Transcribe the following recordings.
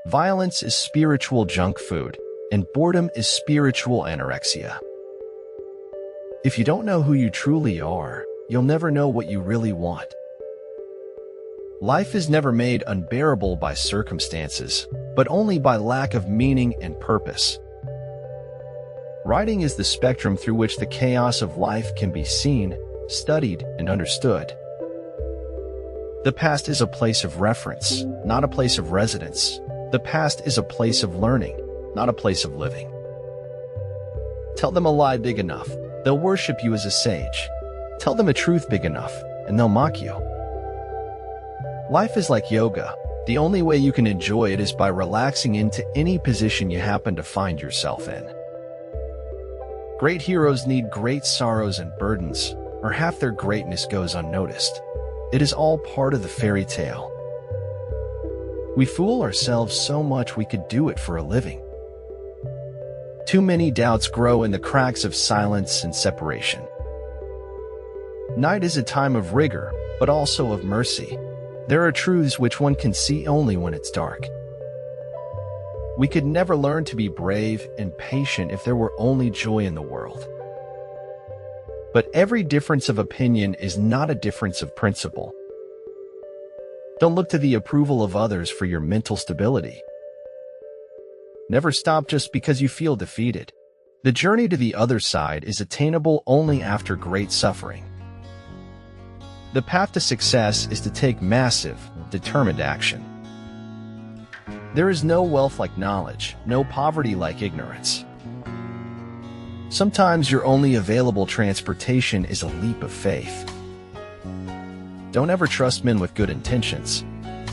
Violence is spiritual junk food, and boredom is spiritual anorexia. If you don't know who you truly are, you'll never know what you really want. Life is never made unbearable by circumstances, but only by lack of meaning and purpose. Writing is the spectrum through which the chaos of life can be seen, studied, and understood. The past is a place of reference, not a place of residence. The past is a place of learning, not a place of living. Tell them a lie big enough, they'll worship you as a sage. Tell them a truth big enough, and they'll mock you. Life is like yoga. The only way you can enjoy it is by relaxing into any position you happen to find yourself in. Great heroes need great sorrows and burdens, or half their greatness goes unnoticed. It is all part of the fairy tale. We fool ourselves so much we could do it for a living. Too many doubts grow in the cracks of silence and separation. Night is a time of rigor, but also of mercy. There are truths which one can see only when it's dark. We could never learn to be brave and patient if there were only joy in the world. But every difference of opinion is not a difference of principle. Don't look to the approval of others for your mental stability. Never stop just because you feel defeated. The journey to the other side is attainable only after great suffering. The path to success is to take massive, determined action. There is no wealth like knowledge, no poverty like ignorance. Sometimes your only available transportation is a leap of faith. Don't ever trust men with good intentions.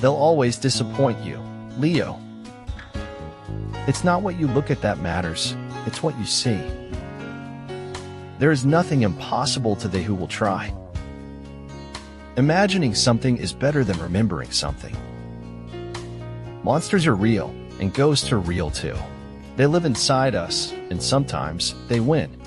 They'll always disappoint you. Leo. It's not what you look at that matters, it's what you see. There is nothing impossible to they who will try. Imagining something is better than remembering something. Monsters are real, and ghosts are real too. They live inside us, and sometimes they win.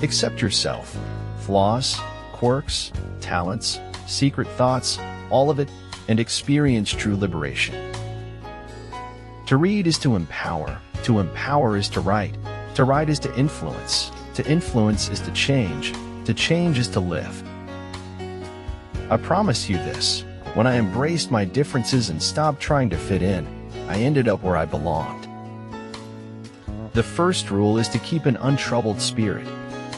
Accept yourself. Flaws, quirks, talents, secret thoughts, all of it, and experience true liberation. To read is to empower is to write is to influence is to change is to live. I promise you this, when I embraced my differences and stopped trying to fit in, I ended up where I belonged. The first rule is to keep an untroubled spirit.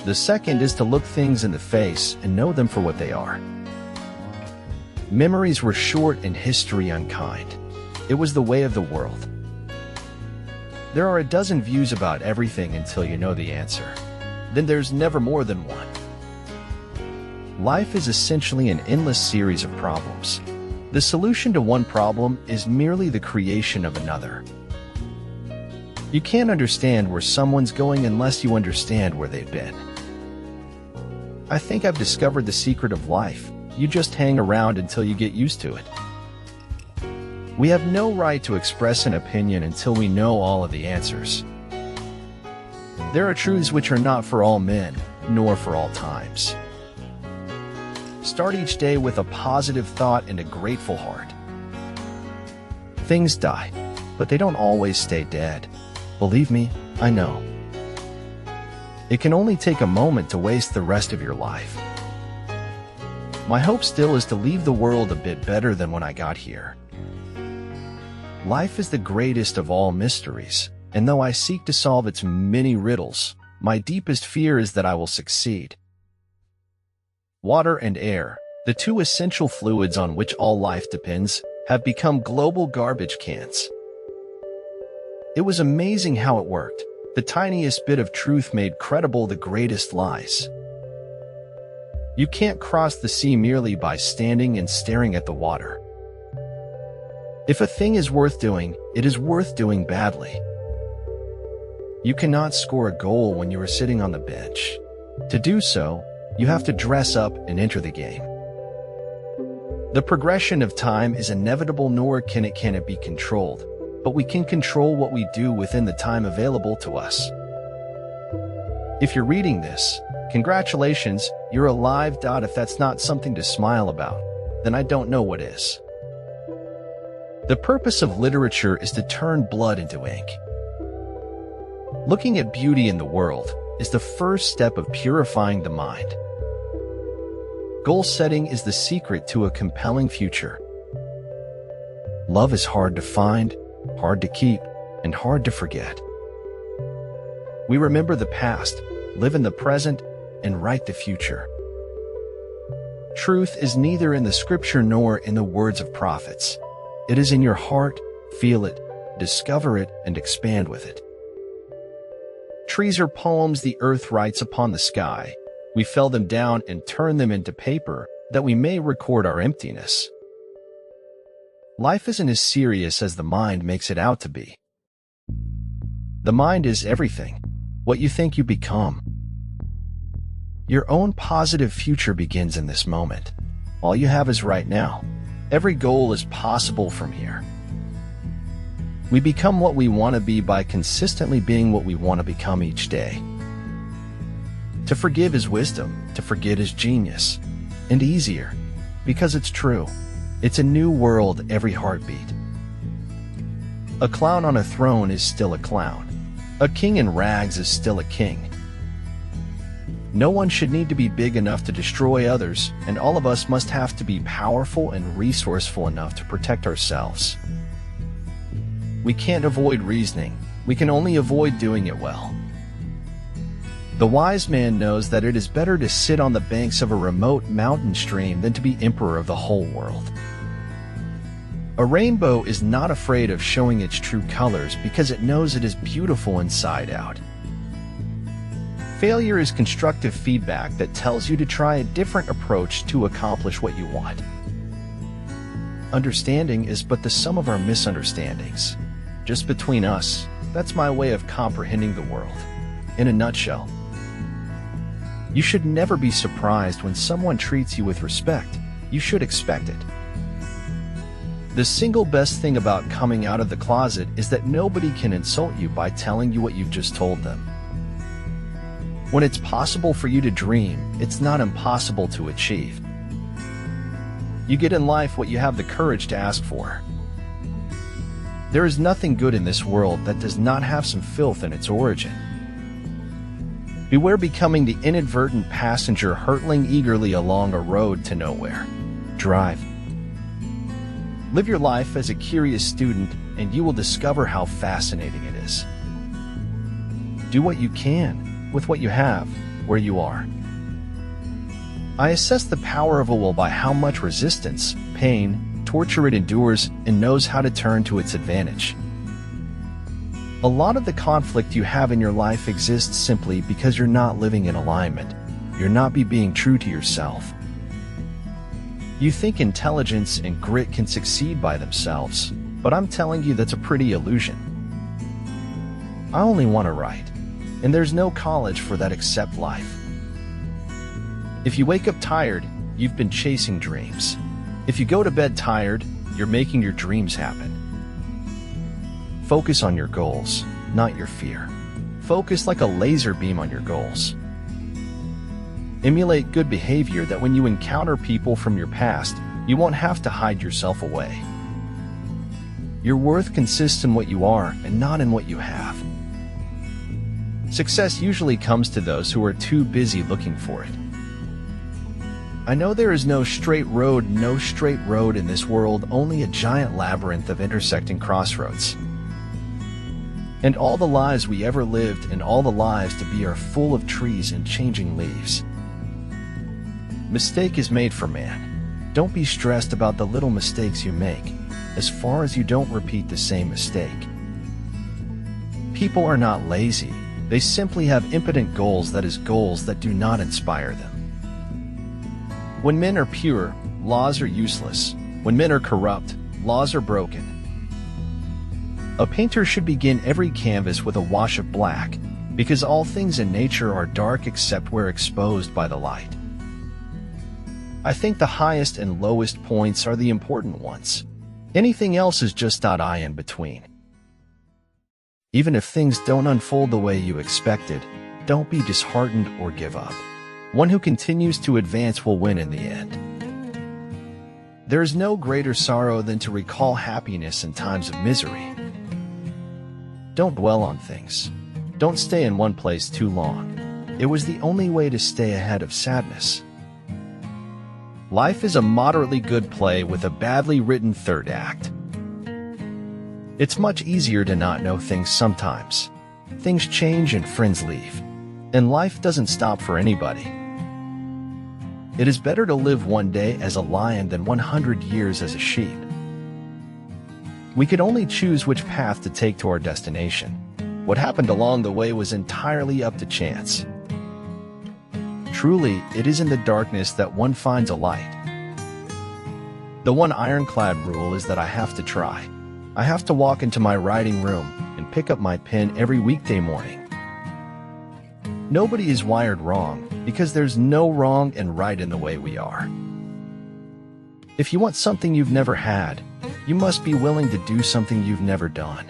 The second is to look things in the face and know them for what they are. Memories were short and history unkind. It was the way of the world. There are a dozen views about everything until you know the answer. Then there's never more than one. Life is essentially an endless series of problems. The solution to one problem is merely the creation of another. You can't understand where someone's going unless you understand where they've been. I think I've discovered the secret of life. You just hang around until you get used to it. We have no right to express an opinion until we know all of the answers. There are truths which are not for all men, nor for all times. Start each day with a positive thought and a grateful heart. Things die, but they don't always stay dead. Believe me, I know. It can only take a moment to waste the rest of your life. My hope still is to leave the world a bit better than when I got here. Life is the greatest of all mysteries, and though I seek to solve its many riddles, my deepest fear is that I will succeed. Water and air, the two essential fluids on which all life depends, have become global garbage cans. It was amazing how it worked. The tiniest bit of truth made credible the greatest lies. You can't cross the sea merely by standing and staring at the water. If a thing is worth doing, it is worth doing badly. You cannot score a goal when you are sitting on the bench. To do so, you have to dress up and enter the game. The progression of time is inevitable, nor can it be controlled, but we can control what we do within the time available to us. If you're reading this, congratulations, you're alive. If that's not something to smile about, then I don't know what is. The purpose of literature is to turn blood into ink. Looking at beauty in the world is the first step of purifying the mind. Goal setting is the secret to a compelling future. Love is hard to find, hard to keep, and hard to forget. We remember the past, live in the present, and write the future. Truth is neither in the scripture nor in the words of prophets. It is in your heart. Feel it, discover it, and expand with it. Trees are poems the earth writes upon the sky. We fell them down and turn them into paper that we may record our emptiness. Life isn't as serious as the mind makes it out to be. The mind is everything, what you think you become. Your own positive future begins in this moment. All you have is right now. Every goal is possible from here. We become what we want to be by consistently being what we want to become each day. To forgive is wisdom, to forget is genius, and easier, because it's true. It's a new world every heartbeat. A clown on a throne is still a clown. A king in rags is still a king. No one should need to be big enough to destroy others, and all of us must have to be powerful and resourceful enough to protect ourselves. We can't avoid reasoning. We can only avoid doing it well. The wise man knows that it is better to sit on the banks of a remote mountain stream than to be emperor of the whole world. A rainbow is not afraid of showing its true colors because it knows it is beautiful inside out. Failure is constructive feedback that tells you to try a different approach to accomplish what you want. Understanding is but the sum of our misunderstandings. Just between us, that's my way of comprehending the world. In a nutshell, you should never be surprised when someone treats you with respect. You should expect it. The single best thing about coming out of the closet is that nobody can insult you by telling you what you've just told them. When it's possible for you to dream, it's not impossible to achieve. You get in life what you have the courage to ask for. There is nothing good in this world that does not have some filth in its origin. Beware becoming the inadvertent passenger hurtling eagerly along a road to nowhere. Drive. Live your life as a curious student, and you will discover how fascinating it is. Do what you can, with what you have, where you are. I assess the power of a will by how much resistance, pain, torture it endures and knows how to turn to its advantage. A lot of the conflict you have in your life exists simply because you're not living in alignment. You're not being true to yourself. You think intelligence and grit can succeed by themselves, but I'm telling you that's a pretty illusion. I only want to write, and there's no college for that except life. If you wake up tired, you've been chasing dreams. If you go to bed tired, you're making your dreams happen. Focus on your goals, not your fear. Focus like a laser beam on your goals. Emulate good behavior that when you encounter people from your past, you won't have to hide yourself away. Your worth consists in what you are and not in what you have. Success usually comes to those who are too busy looking for it. I know there is no straight road in this world, only a giant labyrinth of intersecting crossroads. And all the lives we ever lived and all the lives to be are full of trees and changing leaves. Mistake is made for man. Don't be stressed about the little mistakes you make, as far as you don't repeat the same mistake. People are not lazy. They simply have impotent goals that do not inspire them. When men are pure, laws are useless. When men are corrupt, laws are broken. A painter should begin every canvas with a wash of black, because all things in nature are dark except where exposed by the light. I think the highest and lowest points are the important ones. Anything else is just .I in between. Even if things don't unfold the way you expected, don't be disheartened or give up. One who continues to advance will win in the end. There is no greater sorrow than to recall happiness in times of misery. Don't dwell on things. Don't stay in one place too long. It was the only way to stay ahead of sadness. Life is a moderately good play with a badly written third act. It's much easier to not know things sometimes. Things change and friends leave. And life doesn't stop for anybody. It is better to live one day as a lion than 100 years as a sheep. We could only choose which path to take to our destination. What happened along the way was entirely up to chance. Truly, it is in the darkness that one finds a light. The one ironclad rule is that I have to try. I have to walk into my writing room and pick up my pen every weekday morning. Nobody is wired wrong, because there's no wrong and right in the way we are. If you want something you've never had, you must be willing to do something you've never done.